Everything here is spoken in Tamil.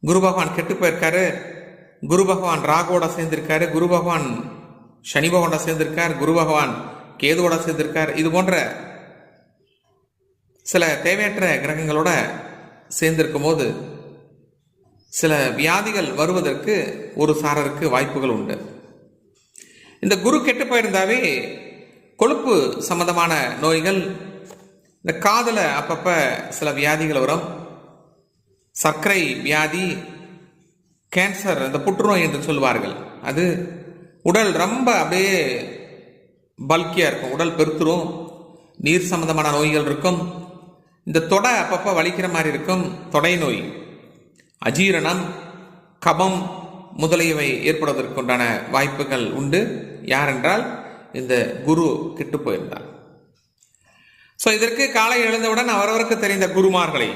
குரு பகவான் கெட்டு போயிருக்காரு, குரு பகவான் ராகுவோட சேர்ந்திருக்காரு, குரு பகவான் சனி பகவானோட சேர்ந்திருக்கார், குரு பகவான் கேதுவோட சேர்ந்திருக்கார். இது போன்ற சில தேவையற்ற கிரகங்களோட சேர்ந்திருக்கும் போது சில வியாதிகள் வருவதற்கு ஒரு சாரருக்கு வாய்ப்புகள் உண்டு. இந்த குரு கெட்டு போயிருந்தாவே கொழுப்பு சம்பந்தமான நோய்கள், இந்த காதல அப்பப்ப சில வியாதிகள் வரும், சர்க்கரை வியாதி, கேன்சர், இந்த புற்றுநோய் என்று சொல்வார்கள். அது உடல் ரொம்ப அப்படியே பல்கியா இருக்கும், உடல் பெருத்துரும், நீர் சம்பந்தமான நோய்கள் இருக்கும். இந்த தொடை அப்பப்ப வலிக்கிற மாதிரி இருக்கும், தொடை நோய், அஜீரணம், கபம் முதலியவை ஏற்படுவதற்குண்டான வாய்ப்புகள் உண்டு. யாரென்றால் இந்த குரு கெட்டு போயிருந்தார். ஸோ இதற்கு காலை எழுந்தவுடன் அவரவருக்கு தெரிந்த குருமார்களை